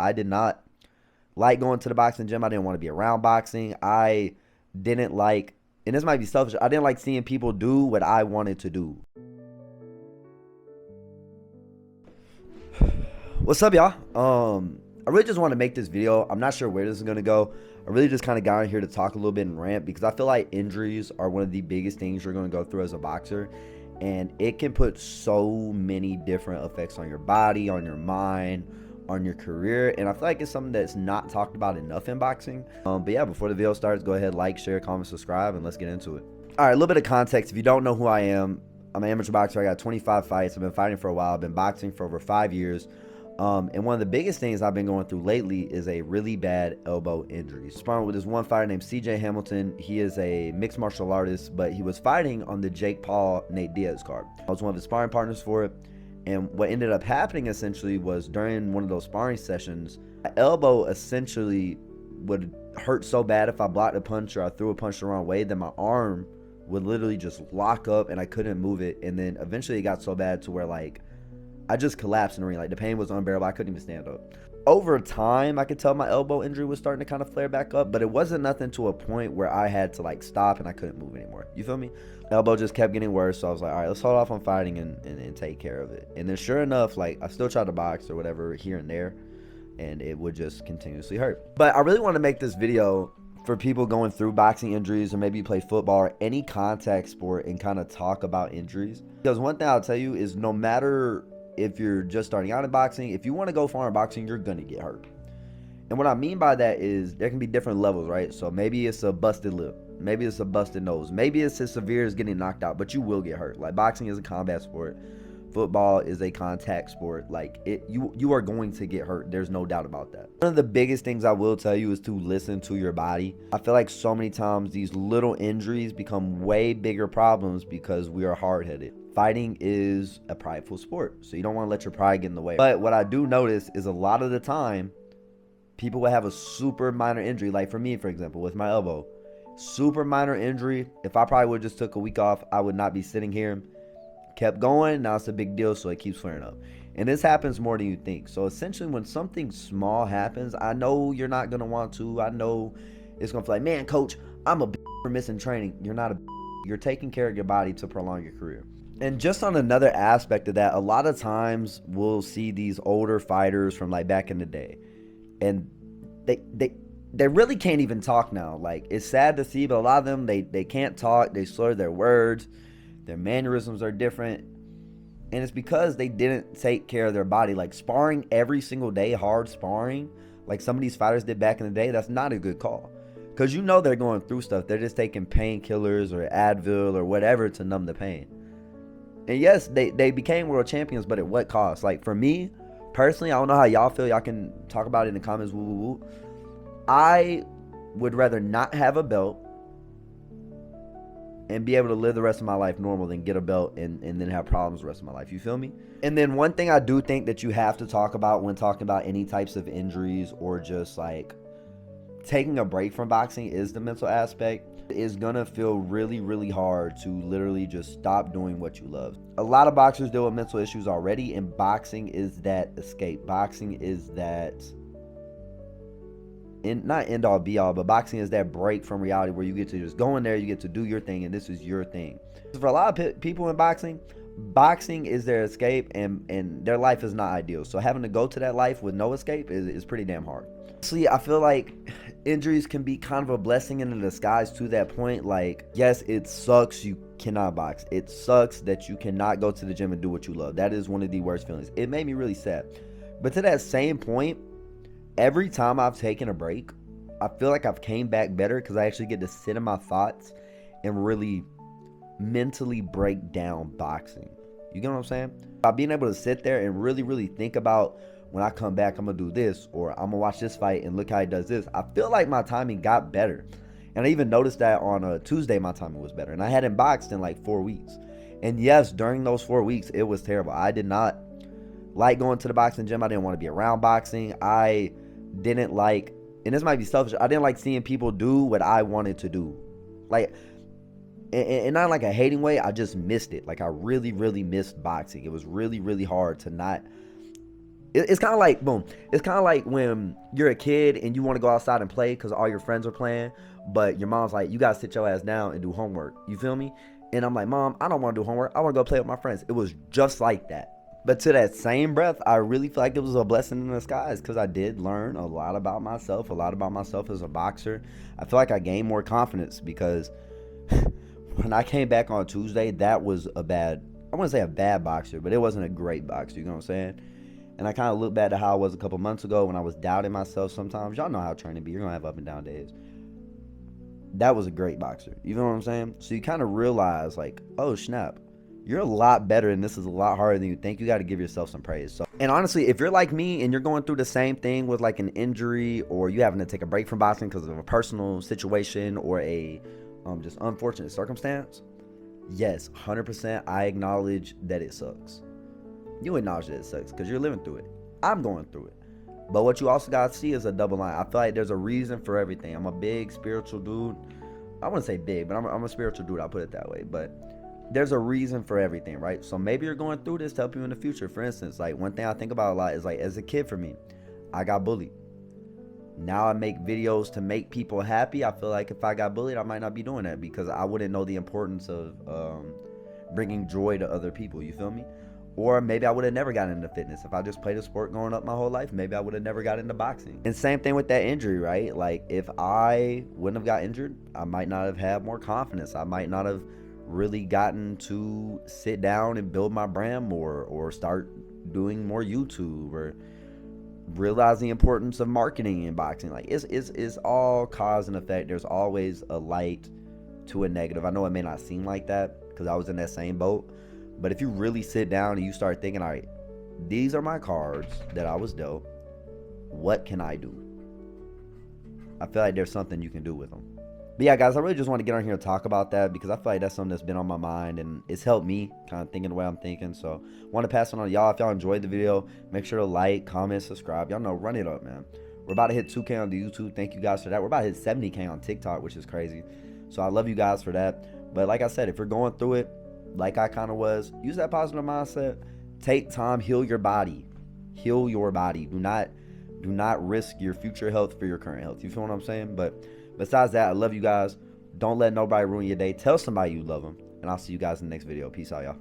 I did not like going to the boxing gym. I didn't want to be around boxing. I didn't like, and this might be selfish, I didn't like seeing people do what I wanted to do. What's up, y'all? I really just want to make this video. I'm not sure where this is gonna go. I really just kind of got in here to talk a little bit and rant because I feel like injuries are one of the biggest things you're gonna go through as a boxer, and it can put so many different effects on your body, on your mind, on your career, and I feel like it's something that's not talked about enough in boxing. But yeah, before the video starts, go ahead, like, share, comment, subscribe, and let's get into it. All right, a little bit of context. If you don't know who I am, I'm an amateur boxer. I got 25 fights. I've been fighting for a while. I've been boxing for over 5 years. And one of the biggest things I've been going through lately is a really bad elbow injury. Sparring with this one fighter named CJ Hamilton. He is a mixed martial artist, but he was fighting on the Jake Paul Nate Diaz card. I was one of his sparring partners for it. And what ended up happening essentially was during one of those sparring sessions, my elbow essentially would hurt so bad if I blocked a punch or I threw a punch the wrong way that my arm would literally just lock up and I couldn't move it. And then eventually it got so bad to where like I just collapsed in the ring. Like the pain was unbearable. I couldn't even stand up. Over time, I could tell my elbow injury was starting to kind of flare back up, but it wasn't nothing to a point where I had to like stop and I couldn't move anymore. You feel me? Elbow just kept getting worse. So I was like, all right, let's hold off on fighting and take care of it. And then sure enough, like I still tried to box or whatever here and there, and it would just continuously hurt. But I really want to make this video for people going through boxing injuries, or maybe you play football or any contact sport, and kind of talk about injuries. Because one thing I'll tell you is no matter if you're just starting out in boxing, if you want to go far in boxing, you're gonna get hurt. And what I mean by that is there can be different levels, right? So maybe it's a busted lip, maybe it's a busted nose, maybe it's as severe as getting knocked out, but you will get hurt. Like boxing is a combat sport, football is a contact sport. Like you are going to get hurt. There's no doubt about that. One of the biggest things I will tell you is to listen to your body. I feel like so many times these little injuries become way bigger problems because we are hard-headed. Fighting is a prideful sport, so you don't want to let your pride get in the way. But what I do notice is a lot of the time, people will have a super minor injury. Like for me, for example, with my elbow, super minor injury. If I probably would just took a week off, I would not be sitting here. Kept going, now it's a big deal, so it keeps flaring up. And this happens more than you think. So essentially, when something small happens, I know you're not going to want to. I know it's going to feel like, man, coach, I'm a for missing training. You're not a you're taking care of your body to prolong your career. And just on another aspect of that, a lot of times we'll see these older fighters from like back in the day, and they really can't even talk now. Like it's sad to see, but a lot of them they can't talk. They slur their words, their mannerisms are different, and it's because they didn't take care of their body. Like sparring every single day, hard sparring, like some of these fighters did back in the day, that's not a good call. Because you know they're going through stuff. They're just taking painkillers or Advil or whatever to numb the pain. And yes, they became world champions, but at what cost? Like for me, personally, I don't know how y'all feel. Y'all can talk about it in the comments. Woo, woo, woo. I would rather not have a belt and be able to live the rest of my life normal than get a belt and then have problems the rest of my life. You feel me? And then one thing I do think that you have to talk about when talking about any types of injuries or just like taking a break from boxing is the mental aspect. It's gonna feel really, really hard to literally just stop doing what you love. A lot of boxers deal with mental issues already, and boxing is that escape. Boxing is that, not end all be all, but boxing is that break from reality where you get to just go in there, you get to do your thing, and this is your thing. For a lot of people in boxing, boxing is their escape, and their life is not ideal. So having to go to that life with no escape is pretty damn hard. See, I feel like injuries can be kind of a blessing in a disguise to that point. Like, yes, it sucks you cannot box. It sucks that you cannot go to the gym and do what you love. That is one of the worst feelings. It made me really sad. But to that same point, every time I've taken a break, I feel like I've came back better because I actually get to sit in my thoughts and really mentally break down boxing. You get what I'm saying? By being able to sit there and really, really think about, when I come back, I'm going to do this, or I'm going to watch this fight and look how he does this. I feel like my timing got better. And I even noticed that on a Tuesday, my timing was better. And I hadn't boxed in like 4 weeks. And yes, during those 4 weeks, it was terrible. I did not like going to the boxing gym. I didn't want to be around boxing. I didn't like, and this might be selfish, I didn't like seeing people do what I wanted to do. Like, and not like a hating way, I just missed it. Like I really, really missed boxing. It was really, really hard to not It's kind of like boom. It's kind of like when you're a kid and you want to go outside and play because all your friends are playing, but your mom's like, you gotta sit your ass down and do homework. You feel me? And I'm like, Mom, I don't want to do homework. I want to go play with my friends. It was just like that. But to that same breath, I really feel like it was a blessing in disguise because I did learn a lot about myself as a boxer. I feel like I gained more confidence because when I came back on Tuesday, that was a bad, I wouldn't say a bad boxer, but it wasn't a great boxer, you know what I'm saying? And I kind of look back to how I was a couple months ago when I was doubting myself sometimes. Y'all know how training be. You're going to have up and down days. That was a great boxer. You know what I'm saying? So you kind of realize, like, oh, snap. You're a lot better and this is a lot harder than you think. You got to give yourself some praise. So, and honestly, if you're like me and you're going through the same thing with like an injury or you having to take a break from boxing because of a personal situation or a just unfortunate circumstance, yes, 100% I acknowledge that it sucks. You acknowledge that it sucks because you're living through it. I'm going through it. But what you also got to see is a double line. I feel like there's a reason for everything. I'm a big spiritual dude. I wouldn't say big, but I'm a spiritual dude. I'll put it that way. But there's a reason for everything, right? So maybe you're going through this to help you in the future. For instance, like one thing I think about a lot is like as a kid for me, I got bullied. Now I make videos to make people happy. I feel like if I got bullied, I might not be doing that because I wouldn't know the importance of bringing joy to other people. You feel me? Or maybe I would have never gotten into fitness. If I just played a sport growing up my whole life, maybe I would have never got into boxing. And same thing with that injury, right? Like if I wouldn't have got injured, I might not have had more confidence. I might not have really gotten to sit down and build my brand more or start doing more YouTube or realize the importance of marketing in boxing. Like it's all cause and effect. There's always a light to a negative. I know it may not seem like that because I was in that same boat. But if you really sit down and you start thinking, all right, these are my cards that I was dealt. What can I do? I feel like there's something you can do with them. But yeah, guys, I really just want to get on here and talk about that because I feel like that's something that's been on my mind and it's helped me kind of thinking the way I'm thinking. So I want to pass it on to y'all. If y'all enjoyed the video, make sure to like, comment, subscribe. Y'all know, run it up, man. We're about to hit 2K on the YouTube. Thank you guys for that. We're about to hit 70K on TikTok, which is crazy. So I love you guys for that. But like I said, if you're going through it, like I kind of was, use that positive mindset. Take time, heal your body. Heal your body. Do not risk your future health for your current health. You feel what I'm saying? But besides that, I love you guys. Don't let nobody ruin your day. Tell somebody you love them. And I'll see you guys in the next video. Peace out, y'all.